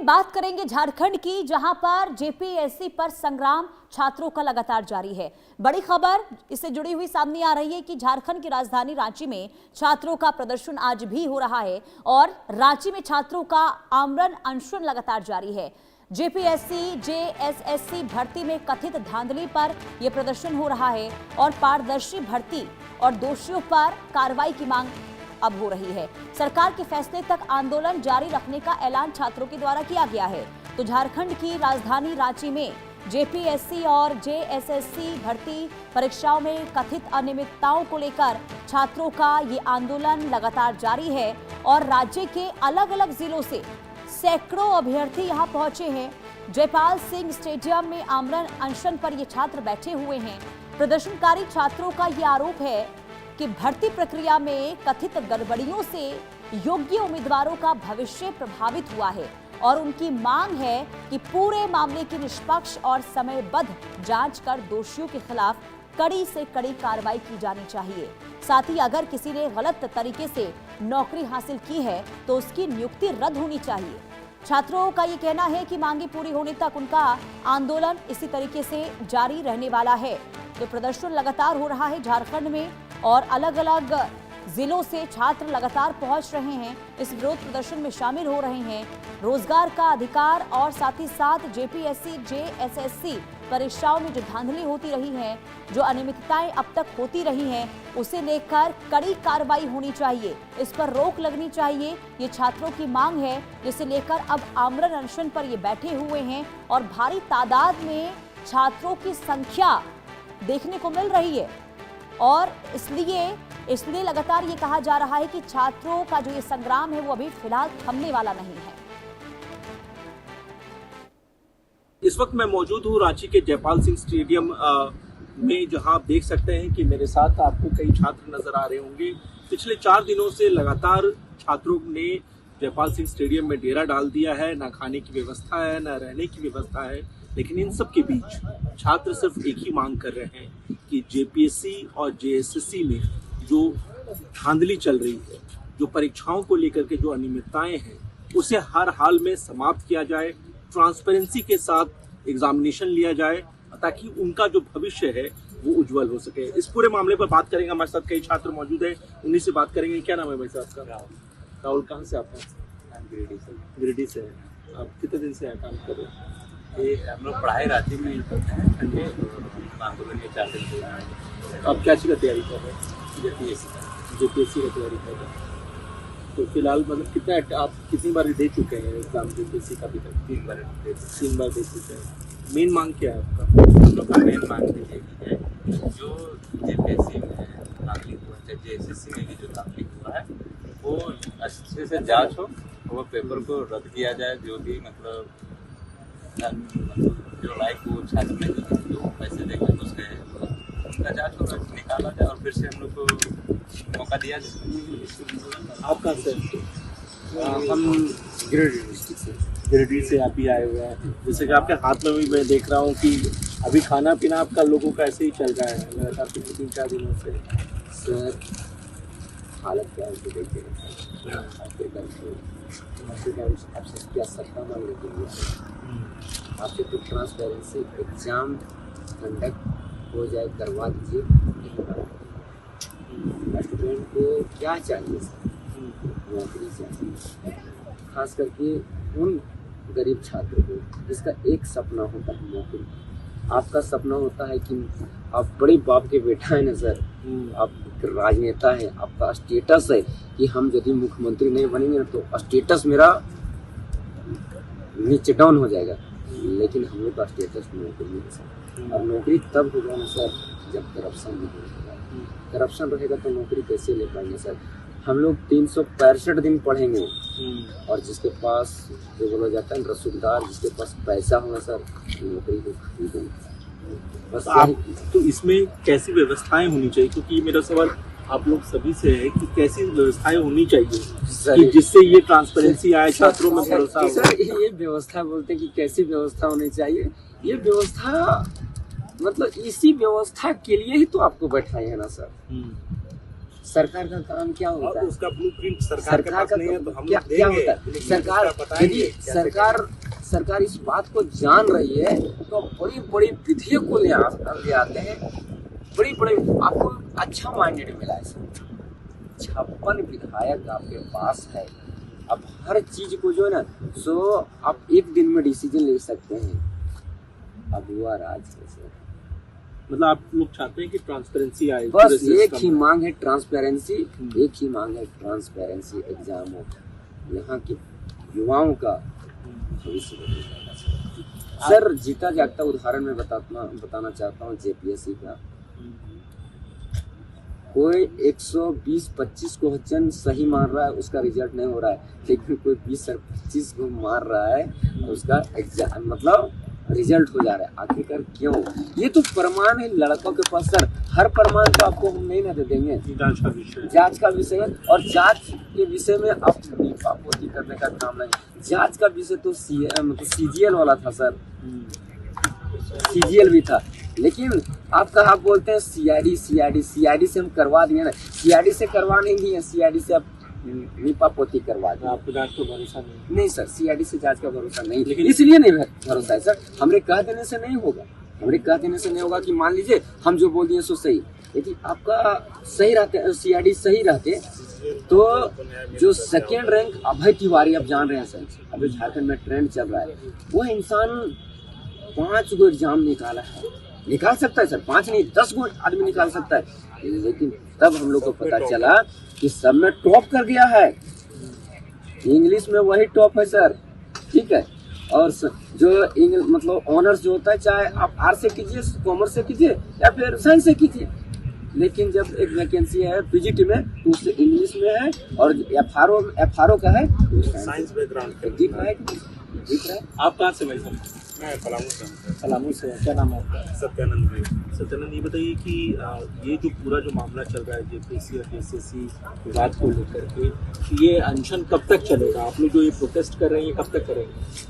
बात करेंगे झारखंड की, जहां पर जेपीएससी पर संग्राम छात्रों का लगातार जारी है। बड़ी खबर इससे जुड़ी हुई सामने आ रही है कि झारखंड की राजधानी रांची में छात्रों का प्रदर्शन आज भी हो रहा है और रांची में छात्रों का आमरण अनशन लगातार जारी है। जेपीएससी जेएसएससी भर्ती में कथित धांधली पर यह प्रदर्शन हो रहा है और पारदर्शी भर्ती और दोषियों पर कार्रवाई की मांग अब हो रही है। सरकार के फैसले तक आंदोलन जारी रखने का ऐलान छात्रों के द्वारा किया गया है। तो झारखंड की राजधानी रांची में जेपीएससी और जेएसएससी भर्ती परीक्षाओं में कथित अनियमितताओं को लेकर छात्रों का ये आंदोलन लगातार जारी है और राज्य के अलग अलग जिलों से सैकड़ों अभ्यर्थी यहां पहुंचे हैं। जयपाल सिंह स्टेडियम में आमरण अनशन पर ये छात्र बैठे हुए हैं। प्रदर्शनकारी छात्रों का ये आरोप है कि भर्ती प्रक्रिया में कथित गड़बड़ियों से योग्य उम्मीदवारों का भविष्य प्रभावित हुआ है और उनकी मांग है कि पूरे मामले की निष्पक्ष और समयबद्ध जांच कर दोषियों के खिलाफ कड़ी से कड़ी कार्रवाई की जानी चाहिए। साथ ही अगर किसी ने गलत तरीके से नौकरी हासिल की है तो उसकी नियुक्ति रद्द होनी चाहिए। छात्रों का ये कहना है कि मांगे पूरी होने तक उनका आंदोलन इसी तरीके से जारी रहने वाला है। तो प्रदर्शन लगातार हो रहा है झारखंड में और अलग अलग जिलों से छात्र लगातार पहुंच रहे हैं, इस विरोध प्रदर्शन में शामिल हो रहे हैं। रोजगार का अधिकार और साथ ही साथ जेपीएससी जेएसएससी परीक्षाओं में जो धांधली होती रही है, जो अनियमितताएं अब तक होती रही हैं, उसे लेकर कड़ी कार्रवाई होनी चाहिए, इस पर रोक लगनी चाहिए। ये छात्रों की मांग है, जिसे लेकर अब आमरण अनशन पर ये बैठे हुए हैं और भारी तादाद में छात्रों की संख्या देखने को मिल रही है और इसलिए लगातार ये कहा जा रहा है कि छात्रों का जो ये संग्राम है वो अभी फिलहाल थमने वाला नहीं है। इस वक्त मैं मौजूद हूँ रांची के जयपाल सिंह स्टेडियम में, जहां आप देख सकते हैं कि मेरे साथ आपको कई छात्र नजर आ रहे होंगे। पिछले 4 दिनों से लगातार छात्रों ने जयपाल सिंह स्टेडियम में डेरा डाल दिया है। ना खाने की व्यवस्था है, ना रहने की व्यवस्था है, लेकिन इन सब के बीच छात्र सिर्फ एक ही मांग कर रहे हैं कि जेपीएससी और जेएसएससी में जो धांधली चल रही है, जो परीक्षाओं को लेकर के जो अनियमितताएं हैं, उसे हर हाल में समाप्त किया जाए, ट्रांसपेरेंसी के साथ एग्जामिनेशन लिया जाए ताकि उनका जो भविष्य है वो उज्जवल हो सके। इस पूरे मामले पर बात करेंगे, हमारे साथ कई छात्र मौजूद हैं, उन्हीं से बात करेंगे। क्या नाम है भाई साहब आपका? राहुल। कहाँ से आप हैं? गिरिडीह से। आप कितने दिन से काम कर रहे हैं? ये हम लोग पढ़ाई रांची में करते हैं, आंदोलन के 4 दिन से। आप क्या चीज़ का तैयारी कर रहे हैं? जेपीएससी का तैयारी कर रहे हैं। तो फिलहाल मतलब कितनी बार दे चुके हैं एग्जाम जेपीएससी का? अभी तक 3 बार दे चुके हैं। मेन मांग क्या है आपका? हम लोग का मेन मांग ये है, जो जेपीएससी में दाखिल हुआ है, जेएसएससी में भी जो दाखिल हुआ है, वो अच्छे से जांच हो, वो पेपर को रद्द किया जाए। जो भी मतलब जो लाइक वो छात्र में जो पैसे देकर उसके उनका जांच हो, निकाला जाए और फिर से हम लोग को मौका दिया जाए। आप कहाँ से? हम गिरिडीह से आप भी आए हुए हैं। जैसे कि आपके हाथ में भी मैं देख रहा हूँ कि अभी खाना पीना आपका लोगों का ऐसे ही चल रहा है लगातार पिछले 3-4 दिनों से। सर हालत क्या है देखिए, आपसे क्या सत्ता मांग लेते आपसे तो ट्रांसपेरेंसी एग्जाम कंडक्ट हो जाए, करवा दीजिए। स्टूडेंट को क्या चाहिए सर? नौकरी चाहिए, खास करके उन गरीब छात्रों को जिसका एक सपना होता है नौकरी। आपका सपना होता है कि आप बड़े बाप के बेटा है ना सर, आप राजनेता है, आपका स्टेटस है कि हम यदि मुख्यमंत्री नहीं बनेंगे ना तो स्टेटस मेरा नीचे डाउन हो जाएगा। लेकिन हम लोग का स्टेटस नौकरी नहीं है सर, और नौकरी तब होगा ना सर जब करप्शन नहीं होगा। करप्शन रहेगा तो नौकरी कैसे ले पाएंगे सर? हम लोग 365 दिन पढ़ेंगे और जिसके पास जो बोला जाता है रसूखदार, जिसके पास पैसा होगा सर, नौकरी को खरीदेंगे। बस तो इसमें कैसी व्यवस्थाएं होनी चाहिए? क्योंकि मेरा सवाल आप लोग सभी से है कि कैसी व्यवस्थाएं होनी चाहिए कि जिससे ये ट्रांसपेरेंसी आए, छात्रों में भरोसा हो। सर ये व्यवस्था बोलते हैं कि कैसी व्यवस्था होनी चाहिए? ये व्यवस्था मतलब इसी व्यवस्था के लिए ही तो आपको बैठाए है ना सर। सरकार का काम क्या होता और है? उसका ब्लूप्रिंट सरकार के सरकार पास का नहीं है, तो हम क्या लोग क्या देंगे, होता है? लेकिन सरकार उसका बताएंगे यदि कैसे सरकार इस बात को जान रही है तो बड़ी बड़ी विधेयक को ले आते हैं। बड़ी बड़ी आपको अच्छा माइंडेड मिला है सर। 56 विधायक आपके पास है। अब हर चीज को जो है ना सो आप एक दिन में डिसीजन ले सकते हैं। अब हुआ राज है सर। मतलब आप लोग चाहते हैं कि ट्रांसपेरेंसी आए बस पूरे एक system ही में। मांग है ट्रांसपेरेंसी। एक ही मांग है ट्रांसपेरेंसी। एग्जाम हो यहाँ के युवाओं का भविष्य बदल जाएगा सर। जीता जागता उदाहरण में बताना चाहता हूँ जेपीएससी का। कोई 120-25 क्वेश्चन सही मार रहा है, उसका रिजल्ट नहीं हो रहा है, लेकिन कोई 20-25 को मार रहा है तो उसका एग्जाम मतलब रिजल्ट हो जा रहा है। आखिरकार क्यों? ये तो प्रमाण है लड़कों के पास सर। हर प्रमाण तो आपको हम नहीं ना दे देंगे। जांच का विषय जांच का विषय है और जांच के विषय में आप नीपापोती करने का काम नहीं। जांच का विषय तो मतलब सीजीएल वाला था सर। सीजीएल भी था, लेकिन आप बोलते हैं सीआईडी से हम करवा दिए ना। सीआईडी से करवा नहीं दिए, सीआईडी से आप नीपापोती करवा दिए। आपको जांच को भरोसा नहीं? नहीं सर, सीआईडी से जांच का भरोसा नहीं, लेकिन इसलिए नहीं भरोसा है सर। हमरे कह देने से नहीं होगा। हमरे कह देने से नहीं होगा कि मान लीजिए हम जो बोल दिए सो सही, यदि आपका सही रहते, सीआईडी सही रहते तो जो सेकेंड रैंक अभय तिवारी आप जान रहे हैं सर, अभी झारखंड में ट्रेंड चल रहा है, वो इंसान 5 गो एग्जाम निकाल सकता है सर। 5 नहीं 10 गो आदमी निकाल सकता है, लेकिन तब हम लोग को पता चला कि सब में टॉप कर गया है। इंग्लिश में वही टॉप है सर, ठीक है। और जो मतलब ऑनर्स जो होता है, चाहे आप आर्ट्स से कीजिए, कॉमर्स से कीजिए या फिर साइंस से कीजिए, लेकिन जब एक वैकेंसी है पीजीटी में तो उससे इंग्लिश में है और एफआरओ का है तो साइंस बैकग्राउंड दिख रहा है। आप कहाँ से भाई साहब? मैं पलामू से। पलामू से। क्या नाम है आपका? सत्यानंद भाई। सत्यानंद, ये बताइए कि ये जो पूरा जो मामला चल रहा है जेपीएससी और जेएसएससी विवाद को लेकर के, ये अनशन कब तक चलेगा? आप लोग जो ये प्रोटेस्ट कर रहे हैं ये कब तक करेंगे?